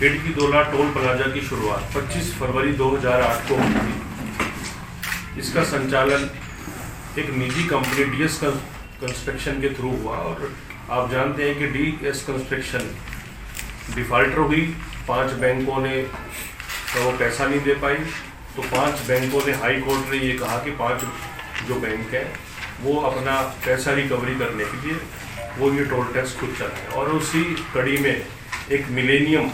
खिड़की दोला toll plaza की शुरुआत 25 फरवरी 2008 को हुई थी। इसका संचालन एक निजी कंपनी डीएस कंस्ट्रक्शन के थ्रू हुआ और आप जानते हैं कि डीएस कंस्ट्रक्शन डिफॉल्टर हुई। 5 बैंकों ने तो वो पैसा नहीं दे पाई, तो 5 बैंकों ने हाई कोर्ट ने ये कहा कि 5 जो बैंक हैं वो अपना पैसा रिकवरी करने के लिए वो ये टोल टैक्स खुद चलाएं। और उसी कड़ी में एक millennium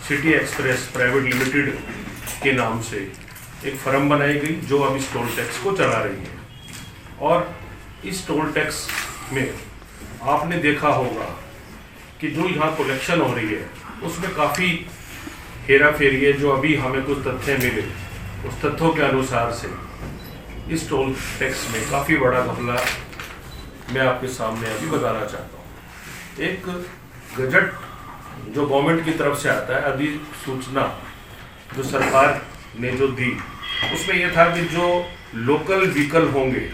city express private limited के नाम से एक फर्म बनाई गई जो अब इस टोल टैक्स को चला रही है। और इस टोल टैक्स में आपने देखा होगा कि जो यहाँ कलेक्शन हो रही है उसमें काफ़ी हेरा फेरी है। जो अभी हमें कुछ तथ्य मिले उस तथ्यों के अनुसार से इस टोल टैक्स में काफ़ी बड़ा घपला मैं आपके सामने अभी बताना चाहता हूँ। एक गजट जो गवर्नमेंट की तरफ से आता है, अधिसूचना जो सरकार ने जो दी, उसमें यह था कि जो लोकल व्हीकल होंगे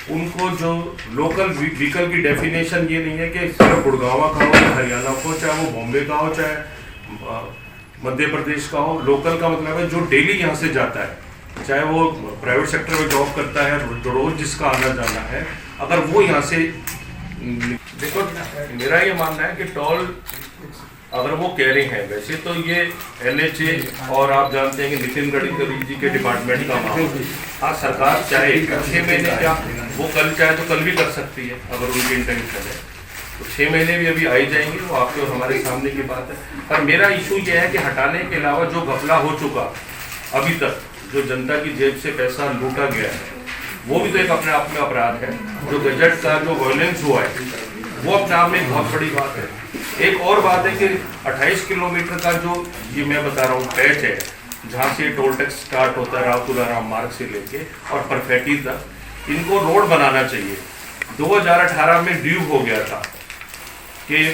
उनको, जो लोकल व्हीकल की डेफिनेशन ये नहीं है कि सिर्फ गुड़गांव का हो या हरियाणा को, चाहे वो बॉम्बे का हो चाहे मध्य प्रदेश का हो। लोकल का मतलब है जो डेली यहाँ से जाता है, चाहे वो प्राइवेट सेक्टर में जॉब करता है, रोज जिसका आना जाना है, अगर वो यहाँ से देखो, मेरा ये मानना है कि टोल अगर वो कह रहे हैं, वैसे तो ये एनएचए और आप जानते हैं कि नितिन गडकरी जी के डिपार्टमेंट का मामला है। हाँ, सरकार चाहे 6 महीने क्या, वो कल चाहे तो कल भी कर सकती है अगर उनकी इंटेंशन है, तो 6 महीने भी अभी आई जाएंगे, वो आपके और हमारे सामने की बात है। पर मेरा इशू ये है कि हटाने के अलावा जो घपला हो चुका अभी तक, जो जनता की जेब से पैसा लूटा गया है, वो भी तो एक अपने आप में अपराध है। जो गजट का जो वायलेंस हुआ है वो अपने आप में एक बहुत बड़ी बात है। एक और बात है कि 28 किलोमीटर का जो ये मैं बता रहा हूँ पैच है, जहाँ से टोल टैक्स स्टार्ट होता है रावतुलाराम मार्ग से लेके और परफेटी तक, इनको रोड बनाना चाहिए। 2018 में ड्यू हो गया था कि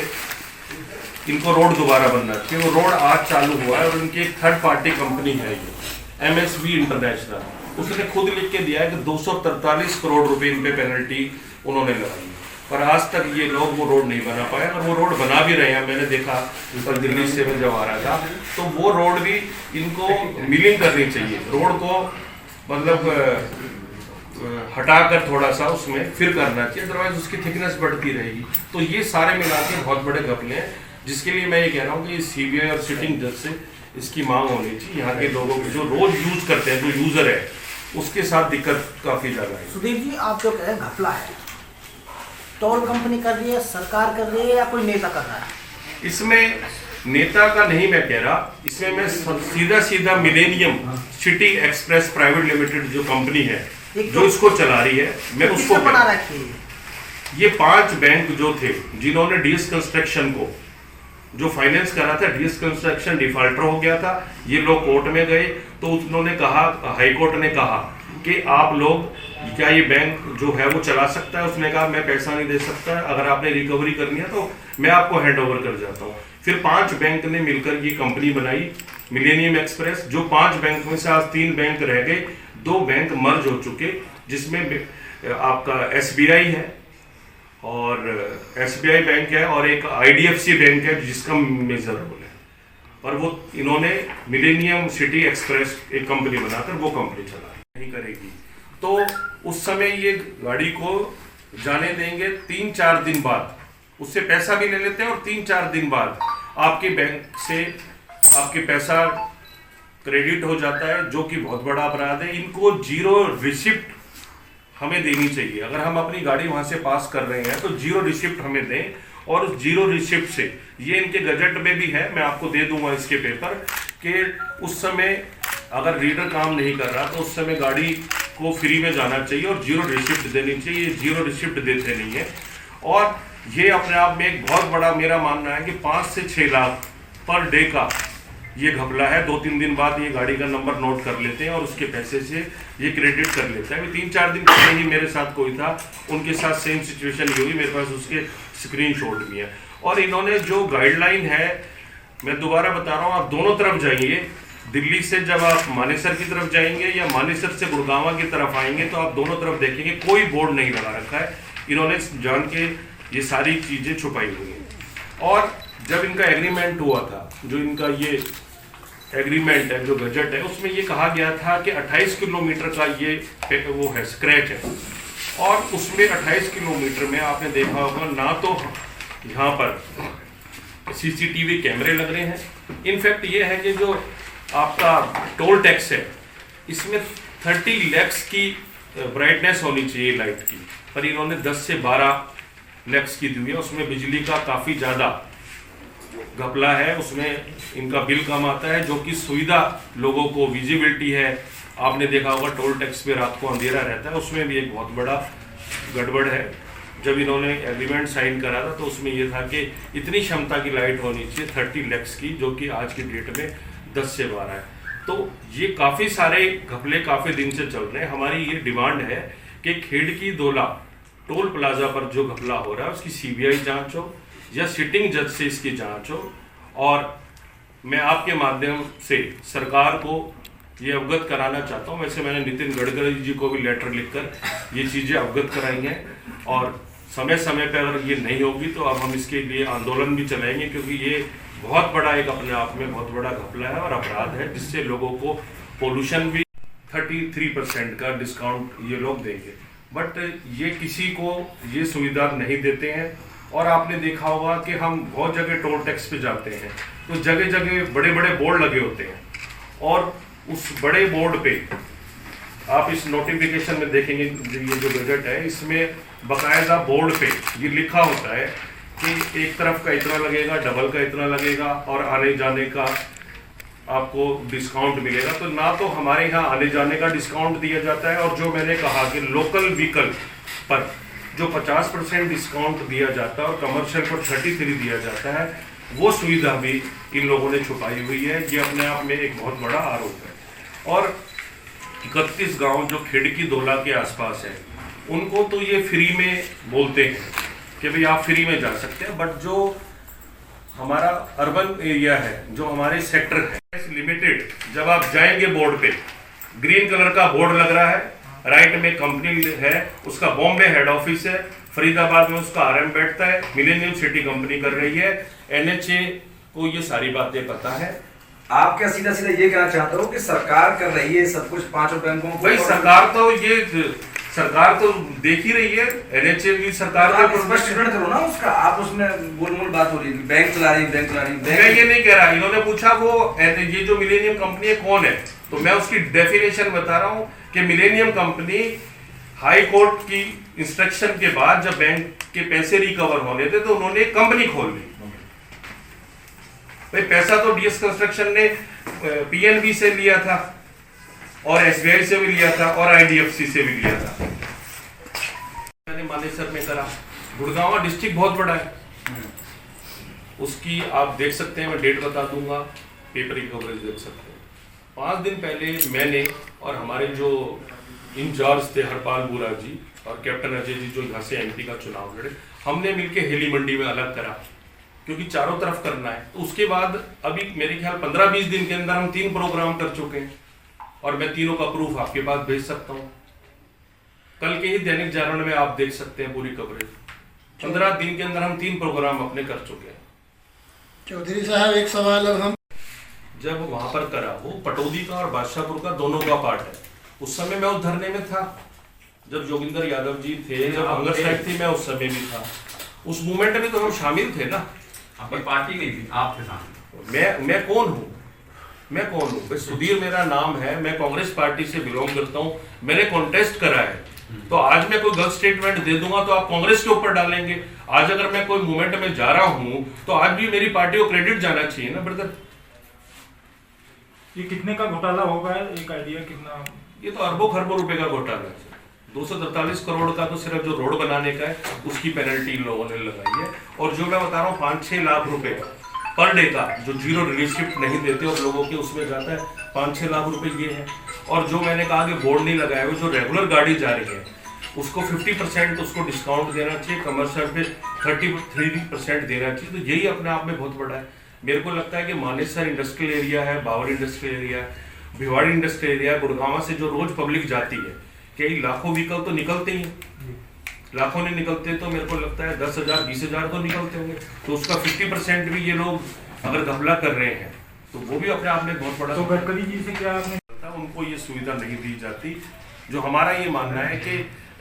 इनको रोड दोबारा बनना चाहिए। वो रोड आज चालू हुआ है और उनकी एक थर्ड पार्टी कंपनी है ये MSV इंटरनेशनल, उसने खुद लिख के दिया है कि 243 करोड़ रुपए इन पे पेनल्टी उन्होंने लगाई, पर आज तक ये लोग वो रोड नहीं बना पाए। और वो रोड बना भी रहे हैं, मैंने देखा ऊपर दिल्ली से मैं जब आ रहा था, तो वो रोड भी इनको मिलिंग करनी चाहिए। रोड को मतलब हटाकर थोड़ा सा उसमें फिर करना चाहिए, अदरवाइज उसकी थिकनेस बढ़ती रहेगी। तो ये सारे मिला के बहुत बड़े घपले हैं, जिसके लिए मैं ये कह रहा हूँ कि CBI और सिटिंग जज से इसकी मांग होनी चाहिए। यहाँ के लोगों की जो रोज यूज करते हैं, जो यूजर है, उसके साथ दिक्कत काफी ज्यादा है। सुधीर जी, आप जो कह रहे हैं घपला है, टोल कंपनी कर रही है, सरकार कर रही है, या कोई नेता कर रहा है? इसमें नेता का नहीं मैं कह रहा, इसमें मैं सीधा millennium city express private limited जो कंपनी है जो इसको चला रही है, मैं उसको बना रखी है। ये 5 बैंक जो थे जिन्होंने डीएस कंस्ट्रक्शन को जो फाइनेंस करा था, डीएस कंस्ट्रक्शन डिफॉल्टर हो गया था, ये लोग कोर्ट में गए, तो उन्होंने कहा, हाई कोर्ट ने कहा कि आप लोग, क्या ये बैंक जो है वो चला सकता है? उसने कहा मैं पैसा नहीं दे सकता, अगर आपने रिकवरी करनी है तो मैं आपको हैंड ओवर कर जाता हूँ। फिर 5 बैंक ने मिलकर ये कंपनी बनाई मिलेनियम एक्सप्रेस, जो 5 बैंक में से आज 3 बैंक रह गए, 2 बैंक मर्ज हो चुके, जिसमें आपका SBI है और SBI बैंक है और एक IDFC बैंक है जिसका मेजर रोल है। और वो इन्होंने मिलेनियम सिटी एक्सप्रेस एक कंपनी बनाकर वो कंपनी चला नहीं करेगी, तो उस समय ये गाड़ी को जाने देंगे। 3-4 दिन बाद उससे पैसा भी ले लेते हैं और 3-4 दिन बाद आपके बैंक से आपके पैसा क्रेडिट हो जाता है, जो कि बहुत बड़ा अपराध है। इनको 0 रिसिप्ट हमें देनी चाहिए। अगर हम अपनी गाड़ी वहां से पास कर रहे हैं तो 0 रिसिप्ट हमें दें, और उस 0 रिसिप्ट से, ये इनके गजट में भी है, मैं आपको दे दूंगा इसके पेपर, कि उस समय अगर रीडर काम नहीं कर रहा तो उस समय गाड़ी को फ्री में जाना चाहिए और 0 रिसिप्ट देनी चाहिए। ये 0 रिसिप्ट देते नहीं है, और ये अपने आप में एक बहुत बड़ा, मेरा मानना है कि 5 से 6 लाख पर डे का ये घपला है। 2-3 दिन बाद ये गाड़ी का नंबर नोट कर लेते हैं और उसके पैसे से ये क्रेडिट कर लेता है। 3-4 दिन पहले ही मेरे साथ कोई था, उनके साथ सेम सिचुएशन ही हुई, मेरे पास उसके स्क्रीनशॉट भी है। और इन्होंने जो गाइडलाइन है, मैं दोबारा बता रहा हूँ, आप दोनों तरफ जाइए, दिल्ली से जब आप मानेसर की तरफ जाएंगे या मानेसर से गुड़गांव की तरफ आएंगे, तो आप दोनों तरफ देखेंगे कोई बोर्ड नहीं लगा रखा है। इन्होंने जान के ये सारी चीजें छुपाई हुई हैं। और जब इनका एग्रीमेंट हुआ था, जो इनका ये एग्रीमेंट है, जो बजट है, उसमें ये कहा गया था कि 28 किलोमीटर का ये वो है स्क्रैच है, और उसमें 28 किलोमीटर में आपने देखा होगा ना तो यहाँ पर सीसीटीवी कैमरे लग रहे हैं। इनफैक्ट ये है कि जो आपका टोल टैक्स है, इसमें 30 लैक्स की ब्राइटनेस होनी चाहिए लाइट की, पर इन्होंने 10 से 12 लैक्स की दी है। उसमें बिजली का काफ़ी ज़्यादा घपला है, उसमें इनका बिल कम आता है, जो कि सुविधा लोगों को विजिबिलिटी है। आपने देखा होगा टोल टैक्स पे रात को अंधेरा रहता है, उसमें भी एक बहुत बड़ा गड़बड़ है। जब इन्होंने एग्रीमेंट साइन करा था तो उसमें ये था कि इतनी क्षमता की लाइट होनी चाहिए 30 लैक्स की, जो कि आज की डेट में 10 से 12 है। तो ये काफ़ी सारे घपले काफ़ी दिन से चल रहे हैं। हमारी ये डिमांड है कि खेड़की दोला टोल प्लाजा पर जो घपला हो रहा है उसकी सीबीआई जांच हो या सिटिंग जज से इसकी जांच हो, और मैं आपके माध्यम से सरकार को ये अवगत कराना चाहता हूँ। वैसे मैंने नितिन गडकरी जी को भी लेटर लिखकर ये चीज़ें अवगत कराई हैं, और समय समय पर अगर ये नहीं होगी तो अब हम इसके लिए आंदोलन भी चलाएंगे, क्योंकि ये बहुत बड़ा एक अपने आप में बहुत बड़ा घपला है और अपराध है, जिससे लोगों को पोल्यूशन भी 33% का डिस्काउंट ये लोग देंगे, बट ये किसी को ये सुविधा नहीं देते हैं। और आपने देखा होगा कि हम बहुत जगह टोल टैक्स पे जाते हैं तो जगह जगह बड़े बड़े बोर्ड लगे होते हैं, और उस बड़े बोर्ड पे आप इस नोटिफिकेशन में देखेंगे, ये जो बजट है इसमें बकायदा बोर्ड पे ये लिखा होता है कि एक तरफ का इतना लगेगा, डबल का इतना लगेगा, और आने जाने का आपको डिस्काउंट मिलेगा। तो ना तो हमारे यहाँ आने जाने का डिस्काउंट दिया जाता है, और जो मैंने कहा कि लोकल व्हीकल पर जो 50% डिस्काउंट दिया जाता है और कमर्शियल पर 33 दिया जाता है, वो सुविधा भी इन लोगों ने छुपाई हुई है। ये अपने आप में एक बहुत बड़ा आरोप है। और 31 गांव जो खेड़की दोला के आसपास है, उनको तो ये फ्री में बोलते हैं कि भाई आप फ्री में जा सकते हैं, बट जो हमारा अर्बन एरिया है, जो हमारे सेक्टर है लिमिटेड, जब आप जाएंगे बोर्ड पे ग्रीन कलर का बोर्ड लग रहा है, राइट में कंपनी है, उसका बॉम्बे हेड ऑफिस है, फरीदाबाद में उसका आरएम बैठता है, मिलेनियम सिटी कंपनी कर रही है, एनएचए को ये सारी बातें पता है। आप क्या सीधा सीधा ये कहना चाहते हो कि सरकार कर रही है सब कुछ पांचों बैंकों को? भाई सरकार तो देख ही रही है, एनएचए भी सरकार का स्पष्टीकरण करो ना उसका। आप उसमें गोलमोल बात हो रही है, बैंक चला रही मैं ये नहीं कह रहा। इन्होंने पूछा वो ये जो मिलेनियम कंपनी है कौन है, तो मैं उसकी डेफिनेशन बता रहा हूँ कि मिलेनियम कंपनी हाई कोर्ट की इंस्ट्रक्शन के बाद जब बैंक के पैसे रिकवर होने थे तो उन्होंने एक कंपनी खोल ली। भाई पैसा तो डीएस कंस्ट्रक्शन ने पीएनबी से लिया था, और एसबीआई से भी लिया था, और आईडीएफसी से भी लिया था। मैंने मानेसर में करा। गुड़गांव डिस्ट्रिक्ट बहुत बड़ा है, उसकी आप देख सकते हैं, मैं डेट बता दूंगा, पेपर की कवरेज देख सकते हैं। 5 दिन पहले मैंने और हमारे जो इंचार्ज थे हरपाल बुरा जी और कैप्टन अजय जी, जो यहाँ से एमपी का चुनाव लड़े, हमने मिलके हेली मंडी में अलग करा, क्योंकि चारों तरफ करना है। तो उसके बाद अभी मेरे ख्याल 15-20 दिन के अंदर हम 3 प्रोग्राम कर चुके हैं, और मैं तीनों का प्रूफ आपके पास भेज सकता हूँ। कल के ही दैनिक जागरण में आप देख सकते हैं पूरी कवरेज। 15 दिन के अंदर हम 3 प्रोग्राम अपने कर चुके हैं। चौधरी साहब, एक सवाल अब हम जब वहां पर करा, वो पटौदी का और बादशाहपुर का दोनों का पार्ट है। उस समय मैं उस धरने में था, जब जोगिंदर यादव जी थे, जब अंगर साहब थी, मैं उस समय भी था। उस मूवमेंट में तो हम शामिल थे ना। आपकी पार्टी नहीं थी, आप थे सामने। मैं कौन हूँ? भाई सुधीर मेरा नाम है, मैं कांग्रेस पार्टी से बिलोंग करता हूँ, मैंने कॉन्टेस्ट करा है। तो आज मैं कोई गलत स्टेटमेंट दे दूंगा तो आप कांग्रेस के ऊपर डालेंगे। आज अगर मैं कोई मूवमेंट में जा रहा हूँ तो आज भी मेरी पार्टी को क्रेडिट जाना चाहिए ना ब्रदर। ये कितने का घोटाला होगा, एक आइडिया कितना? ये तो अरबों खरबों रुपए का घोटाला है। 243 करोड़ का तो सिर्फ जो रोड बनाने का है उसकी पेनल्टी इन लोगों ने लगाई है। और जो मैं बता रहा हूँ 5-6 लाख रुपए पर डे का जो जीरो रिसिप्ट नहीं देते और लोगों के उसमें जाता है, 5-6 लाख रुपए ये है। और जो मैंने कहा कि बोर्ड नहीं लगाया हुआ, जो रेगुलर गाड़ी जा रही है उसको 50% उसको डिस्काउंट देना चाहिए, कमर्शियल पे 33% देना चाहिए। तो यही अपने आप में बहुत बड़ा है। मेरे को लगता है कि मानेसर इंडस्ट्रियल एरिया है, बावर इंडस्ट्रियल एरिया है, भिवाड़ी इंडस्ट्रियल एरिया है, गुड़गांव से जो रोज पब्लिक जाती है, कई लाखों व्हीकल तो निकलते ही हैं। लाखों नहीं निकलते तो मेरे को लगता है 10,000 20,000 तो निकलते होंगे। तो उसका 50% भी ये लोग अगर घपला कर रहे हैं तो वो भी अपने आप में बहुत बड़ा। तो गडकरी जी से क्या आपने उनको ये सुविधा नहीं दी जाती। जो हमारा ये मानना है कि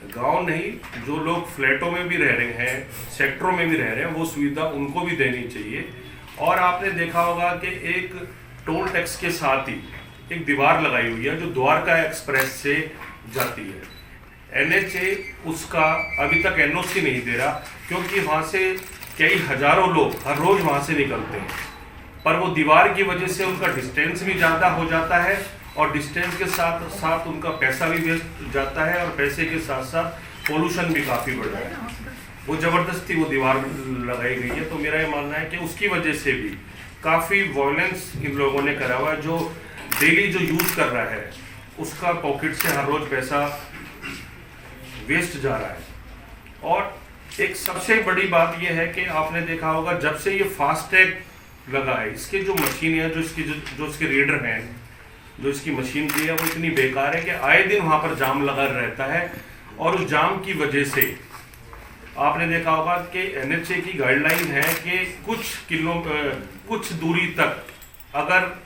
गांव नहीं, जो लोग फ्लैटों में भी रह रहे हैं, सेक्टरों में भी रह रहे हैं, वो सुविधा उनको भी देनी चाहिए। और आपने देखा होगा कि एक टोल टैक्स के साथ ही एक दीवार लगाई हुई है जो द्वारका एक्सप्रेस से जाती है। NHA उसका अभी तक NOC नहीं दे रहा, क्योंकि वहाँ से कई हजारों लोग हर रोज वहाँ से निकलते हैं, पर वो दीवार की वजह से उनका डिस्टेंस भी ज़्यादा हो जाता है और डिस्टेंस के साथ साथ उनका पैसा भी वेस्ट जाता है और पैसे के साथ साथ पोल्यूशन भी काफ़ी बढ़ रहा है। वो ज़बरदस्ती वो दीवार लगाई गई है। तो मेरा ये मानना है कि उसकी वजह से भी काफ़ी वायलेंस इन लोगों ने करा हुआ है। जो डेली जो यूज़ कर रहा है उसका पॉकेट से हर रोज़ पैसा वेस्ट जा रहा है। और एक सबसे बड़ी बात यह है कि आपने देखा होगा जब से ये फास्टैग लगा है, इसके जो मशीन है, जो इसके रीडर हैं, जो इसकी मशीनरी है, वो इतनी बेकार है कि आए दिन वहाँ पर जाम लगा रहता है। और उस जाम की वजह से आपने देखा होगा कि NHA की गाइडलाइन है कि कुछ दूरी तक अगर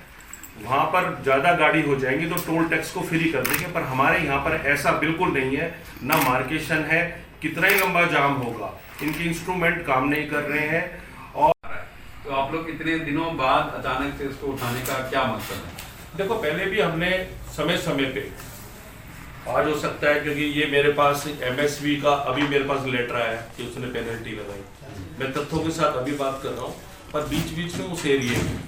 वहाँ पर ज़्यादा गाड़ी हो जाएंगी तो टोल टैक्स को फ्री कर देंगे, पर हमारे यहाँ पर ऐसा बिल्कुल नहीं है। ना मार्केशन है, कितना ही लंबा जाम होगा, इनके इंस्ट्रूमेंट काम नहीं कर रहे हैं। और तो आप लोग इतने दिनों बाद अचानक से इसको उठाने का क्या मकसद है? देखो, पहले भी हमने समय समय पे, आज हो सकता है क्योंकि ये मेरे पास MSV का अभी मेरे पास लेटर आया है कि उसने पेनल्टी लगाई, मैं तथ्यों के साथ अभी बात कर रहा हूँ, पर बीच बीच में उस एरिए में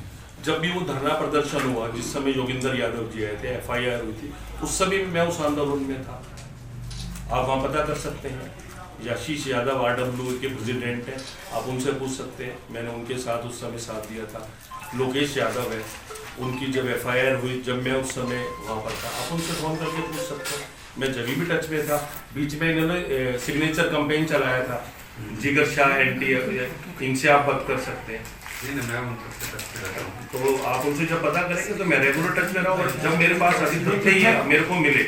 जब भी वो धरना प्रदर्शन हुआ, जिस समय योगेंद्र यादव जी आए थे, FIR हुई थी, उस समय भी मैं उस आंदोलन में था। आप वहाँ पता कर सकते हैं, आशीष यादव RW के प्रेसिडेंट हैं, आप उनसे पूछ सकते हैं, मैंने उनके साथ उस समय साथ दिया था। लोकेश यादव है, उनकी जब FIR हुई, जब मैं उस समय वहाँ पर था, आप उनसे फोन करके पूछ सकते हैं, मैं जब भी टच में था। बीच में इन्होंने सिग्नेचर कैंपेन चलाया था, जिगर शाह एंटी, इनसे आप बात कर सकते हैं। मैं उनसे टच में रहता हूँ, तो आप उनसे जब पता करेंगे तो मैं रेगुलर टच में रहा हूँ। जब मेरे पास अभी तथ्य ही है, मेरे को मिले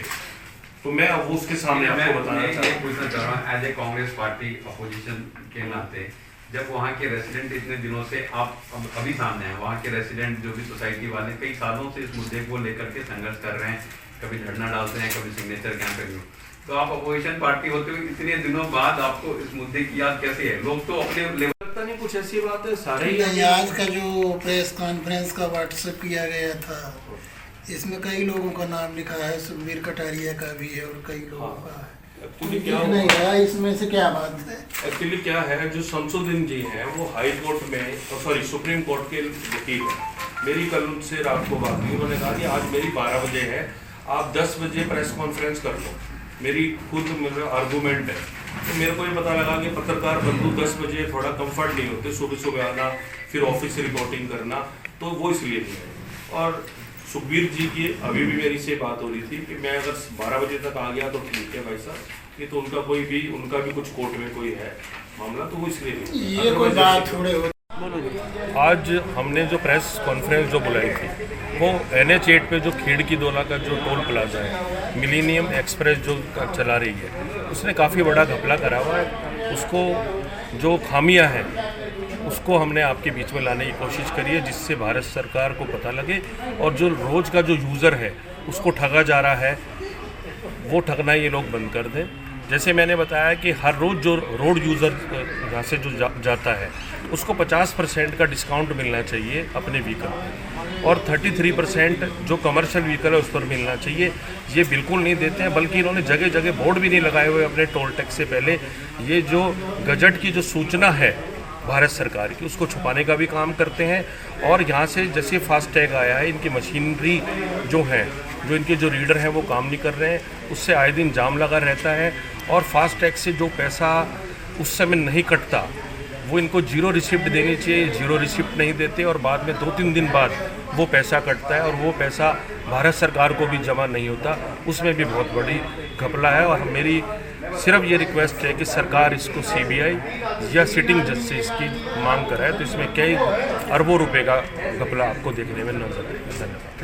तो मैं अब उसके सामने आपको बताना चाहता हूँ। पूछना चाह रहा हूँ as a Congress party opposition के नाते, जब वहाँ के रेसिडेंट इतने दिनों से आप अभी सामने हैं, वहाँ के रेसिडेंट जो भी सोसाइटी वाले कई सालों से इस मुद्दे को लेकर के संघर्ष कर रहे हैं, कभी धरना डालते हैं, कभी सिग्नेचर कैंपेन, तो आप अपोजिशन पार्टी होते हुए इतने दिनों बाद आपको इस मुद्दे की याद कैसे है? लोग तो अपने लेवल तक नहीं, कुछ ऐसी बात है सारे ही। आज का जो प्रेस कॉन्फ्रेंस का व्हाट्सएप किया गया था, इसमें कई लोगों का नाम लिखा है, सुखबीर कटारिया का भी है और कई लोगों का है। एक्चुअली क्या नहीं है, इसमें से क्या बात है? एक्चुअली क्या है, जो शमसुद्दीन जी हैं वो हाई कोर्ट में, सॉरी सुप्रीम कोर्ट के वकील हैं। मेरी कल उनसे रात को बात हुई, उन्होंने कहा कि आज मेरी 12 बजे है, आप 10 बजे प्रेस कॉन्फ्रेंस कर लो। मेरी खुद मेरा आर्गूमेंट है। तो मेरे को ये पता लगा कि पत्रकार बंधु 10 बजे थोड़ा कंफर्ट नहीं होते, सुबह सुबह आना, फिर ऑफिस से रिपोर्टिंग करना, तो वो इसलिए नहीं है। और सुखबीर जी की अभी भी मेरी से बात हो रही थी कि मैं अगर 12 बजे तक आ गया तो ठीक है भाई साहब, ये तो उनका भी कुछ कोर्ट में कोई है मामला, तो वो इसलिए नहीं। ये कोई बात थोड़े हो। आज हमने जो प्रेस कॉन्फ्रेंस जो बुलाई थी, वो NH8 पे जो खेड़की दोला का जो टोल प्लाजा है, मिलेनियम एक्सप्रेस जो चला रही है, उसने काफ़ी बड़ा घपला करा हुआ है। उसको जो खामियां हैं उसको हमने आपके बीच में लाने की कोशिश करी है, जिससे भारत सरकार को पता लगे और जो रोज़ का जो यूज़र है उसको ठगा जा रहा है, वो ठगना ये लोग बंद कर दें। जैसे मैंने बताया कि हर रोज़ जो रोड यूज़र यहाँ से जो जाता है उसको 50% का डिस्काउंट मिलना चाहिए अपने व्हीकल पर, और 33% जो कमर्शियल व्हीकल है उस पर मिलना चाहिए। ये बिल्कुल नहीं देते हैं, बल्कि इन्होंने जगह जगह बोर्ड भी नहीं लगाए हुए अपने टोल टैक्स से पहले। ये जो गजट की जो सूचना है भारत सरकार की, उसको छुपाने का भी काम करते हैं। और यहाँ से जैसे फास्टैग आया है, इनकी मशीनरी जो है, जो इनके जो रीडर हैं वो काम नहीं कर रहे हैं, उससे आए दिन जाम लगा रहता है। और फास्टैग से जो पैसा उस समय नहीं कटता, वो इनको जीरो रिसिप्ट देनी चाहिए, जीरो रिसिप्ट नहीं देते, और बाद में 2-3 दिन बाद वो पैसा कटता है और वो पैसा भारत सरकार को भी जमा नहीं होता। उसमें भी बहुत बड़ी घपला है। और मेरी सिर्फ ये रिक्वेस्ट है कि सरकार इसको CBI या सिटिंग जज से इसकी मांग कराए, तो इसमें कई अरबों रुपए का घपला आपको देखने में नजर आएगा। धन्यवाद।